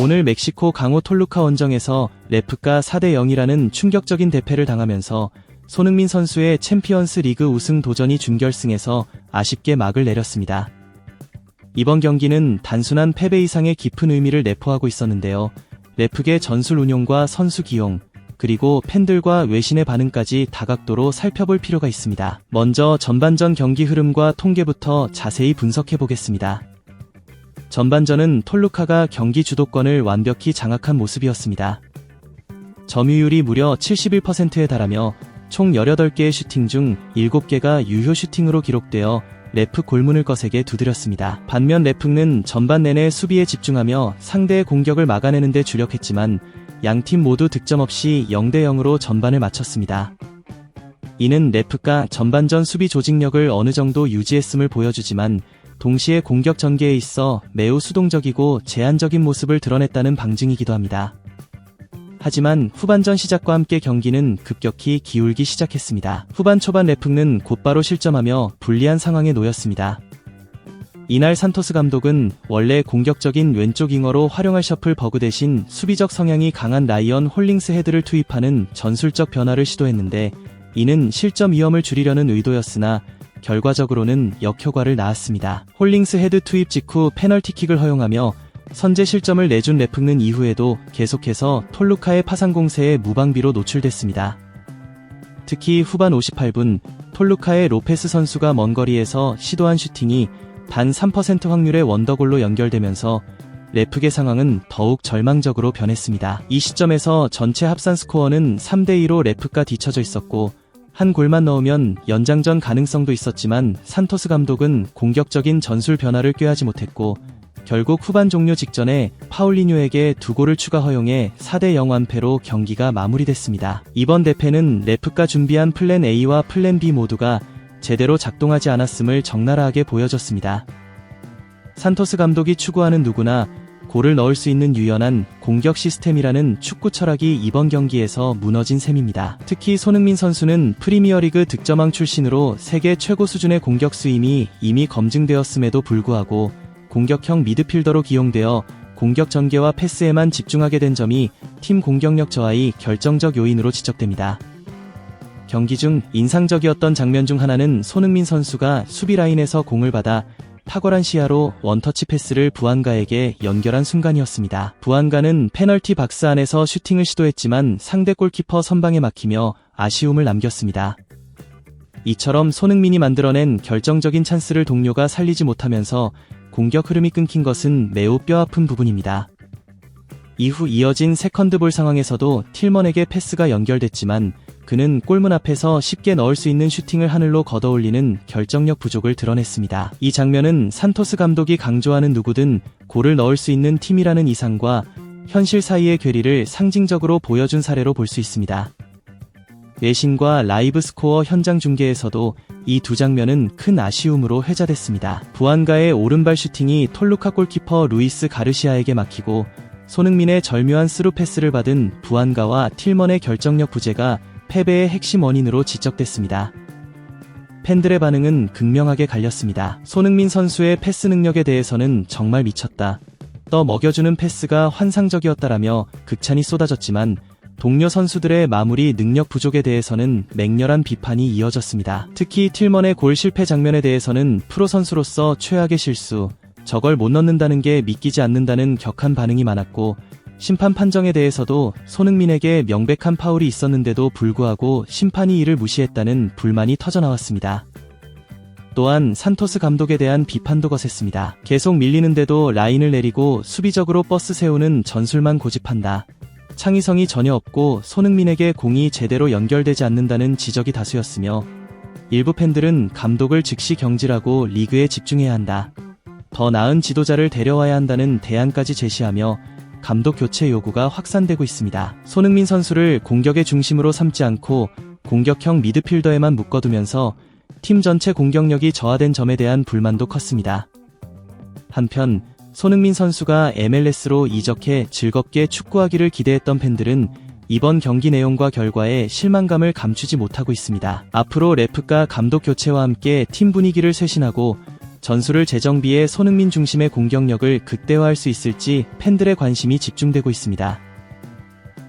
오늘 멕시코 강호 톨루카 원정에서 레프가 4대0이라는 충격적인 대패를 당하면서 손흥민 선수의 챔피언스 리그 우승 도전이 준결승에서 아쉽게 막을 내렸습니다. 이번 경기는 단순한 패배 이상의 깊은 의미를 내포하고 있었는데요. 레프의 전술 운용과 선수 기용, 그리고 팬들과 외신의 반응까지 다각도로 살펴볼 필요가 있습니다. 먼저 전반전 경기 흐름과 통계부터 자세히 분석해 보겠습니다. 전반전은 톨루카가 경기 주도권을 완벽히 장악한 모습이었습니다. 점유율이 무려 71%에 달하며 총 18개의 슈팅 중 7개가 유효 슈팅으로 기록되어 레프 골문을 거세게 두드렸습니다. 반면 레프는 전반 내내 수비에 집중하며 상대의 공격을 막아내는 데 주력했지만 양팀 모두 득점 없이 0대0으로 전반을 마쳤습니다. 이는 레프가 전반전 수비 조직력을 어느 정도 유지했음을 보여주지만 동시에 공격 전개에 있어 매우 수동적이고 제한적인 모습을 드러냈다는 방증이기도 합니다. 하지만 후반전 시작과 함께 경기는 급격히 기울기 시작했습니다. 후반 초반 레프는 곧바로 실점하며 불리한 상황에 놓였습니다. 이날 산토스 감독은 원래 공격적인 왼쪽 윙어로 활용할 셔플 버그 대신 수비적 성향이 강한 라이언 홀링스 헤드를 투입하는 전술적 변화를 시도했는데 이는 실점 위험을 줄이려는 의도였으나 결과적으로는 역효과를 낳았습니다. 홀링스 헤드 투입 직후 페널티킥을 허용하며 선제 실점을 내준 레프는 이후에도 계속해서 톨루카의 파상 공세에 무방비로 노출됐습니다. 특히 후반 58분 톨루카의 로페스 선수가 먼 거리에서 시도한 슈팅이 단 3% 확률의 원더골로 연결되면서 레프의 상황은 더욱 절망적으로 변했습니다. 이 시점에서 전체 합산 스코어는 3대2로 레프가 뒤처져 있었고 한 골만 넣으면 연장전 가능성도 있었지만 산토스 감독은 공격적인 전술 변화를 꾀하지 못했고 결국 후반 종료 직전에 파울리뉴에게 2골을 추가 허용해 4대0 완패로 경기가 마무리됐습니다. 이번 대패는 레프가 준비한 플랜 A와 플랜 B 모두가 제대로 작동하지 않았음을 적나라하게 보여줬습니다. 산토스 감독이 추구하는 누구나 골을 넣을 수 있는 유연한 공격 시스템이라는 축구 철학이 이번 경기에서 무너진 셈입니다. 특히 손흥민 선수는 프리미어리그 득점왕 출신으로 세계 최고 수준의 공격수임이 이미 검증되었음에도 불구하고 공격형 미드필더로 기용되어 공격 전개와 패스에만 집중하게 된 점이 팀 공격력 저하의 결정적 요인으로 지적됩니다. 경기 중 인상적이었던 장면 중 하나는 손흥민 선수가 수비 라인에서 공을 받아 탁월한 시야로 원터치 패스를 부안가에게 연결한 순간이었습니다. 부안가는 페널티 박스 안에서 슈팅을 시도했지만 상대 골키퍼 선방에 막히며 아쉬움을 남겼습니다. 이처럼 손흥민이 만들어낸 결정적인 찬스를 동료가 살리지 못하면서 공격 흐름이 끊긴 것은 매우 뼈아픈 부분입니다. 이후 이어진 세컨드볼 상황에서도 틸먼에게 패스가 연결됐지만 그는 골문 앞에서 쉽게 넣을 수 있는 슈팅을 하늘로 걷어올리는 결정력 부족을 드러냈습니다. 이 장면은 산토스 감독이 강조하는 누구든 골을 넣을 수 있는 팀이라는 이상과 현실 사이의 괴리를 상징적으로 보여준 사례로 볼 수 있습니다. 외신과 라이브 스코어 현장 중계에서도 이 두 장면은 큰 아쉬움으로 회자됐습니다. 부안가의 오른발 슈팅이 톨루카 골키퍼 루이스 가르시아에게 막히고 손흥민의 절묘한 스루 패스를 받은 부안가와 틸먼의 결정력 부재가 패배의 핵심 원인으로 지적됐습니다. 팬들의 반응은 극명하게 갈렸습니다. 손흥민 선수의 패스 능력에 대해서는 정말 미쳤다. 떠 먹여주는 패스가 환상적이었다라며 극찬이 쏟아졌지만 동료 선수들의 마무리 능력 부족에 대해서는 맹렬한 비판이 이어졌습니다. 특히 틸먼의 골 실패 장면에 대해서는 프로 선수로서 최악의 실수, 저걸 못 넣는다는 게 믿기지 않는다는 격한 반응이 많았고 심판 판정에 대해서도 손흥민에게 명백한 파울이 있었는데도 불구하고 심판이 이를 무시했다는 불만이 터져나왔습니다. 또한 산토스 감독에 대한 비판도 거셌습니다. 계속 밀리는데도 라인을 내리고 수비적으로 버스 세우는 전술만 고집한다. 창의성이 전혀 없고 손흥민에게 공이 제대로 연결되지 않는다는 지적이 다수였으며 일부 팬들은 감독을 즉시 경질하고 리그에 집중해야 한다. 더 나은 지도자를 데려와야 한다는 대안까지 제시하며 감독 교체 요구가 확산되고 있습니다. 손흥민 선수를 공격의 중심으로 삼지 않고 공격형 미드필더에만 묶어두면서 팀 전체 공격력이 저하된 점에 대한 불만도 컸습니다. 한편 손흥민 선수가 MLS로 이적해 즐겁게 축구하기를 기대했던 팬들은 이번 경기 내용과 결과에 실망감을 감추지 못하고 있습니다. 앞으로 레프가 감독 교체와 함께 팀 분위기를 쇄신하고 전술을 재정비해 손흥민 중심의 공격력을 극대화할 수 있을지 팬들의 관심이 집중되고 있습니다.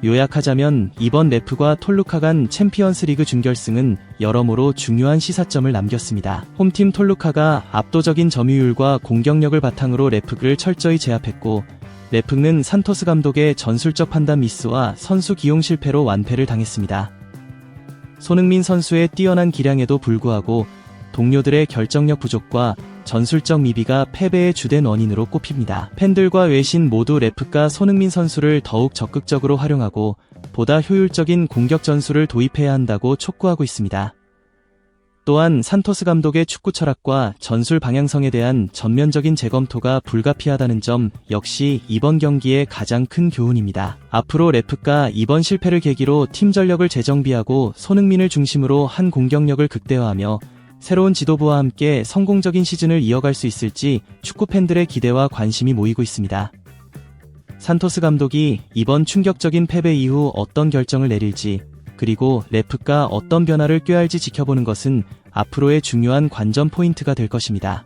요약하자면 이번 레프과 톨루카 간 챔피언스리그 준결승은 여러모로 중요한 시사점을 남겼습니다. 홈팀 톨루카가 압도적인 점유율과 공격력을 바탕으로 레프를 철저히 제압했고, 레프는 산토스 감독의 전술적 판단 미스와 선수 기용 실패로 완패를 당했습니다. 손흥민 선수의 뛰어난 기량에도 불구하고 동료들의 결정력 부족과 전술적 미비가 패배의 주된 원인으로 꼽힙니다. 팬들과 외신 모두 레프가 손흥민 선수를 더욱 적극적으로 활용하고 보다 효율적인 공격 전술을 도입해야 한다고 촉구하고 있습니다. 또한 산토스 감독의 축구 철학과 전술 방향성에 대한 전면적인 재검토가 불가피하다는 점 역시 이번 경기의 가장 큰 교훈입니다. 앞으로 레프가 이번 실패를 계기로 팀 전력을 재정비하고 손흥민을 중심으로 한 공격력을 극대화하며 새로운 지도부와 함께 성공적인 시즌을 이어갈 수 있을지 축구 팬들의 기대와 관심이 모이고 있습니다. 산토스 감독이 이번 충격적인 패배 이후 어떤 결정을 내릴지, 그리고 레프가 어떤 변화를 꾀할지 지켜보는 것은 앞으로의 중요한 관전 포인트가 될 것입니다.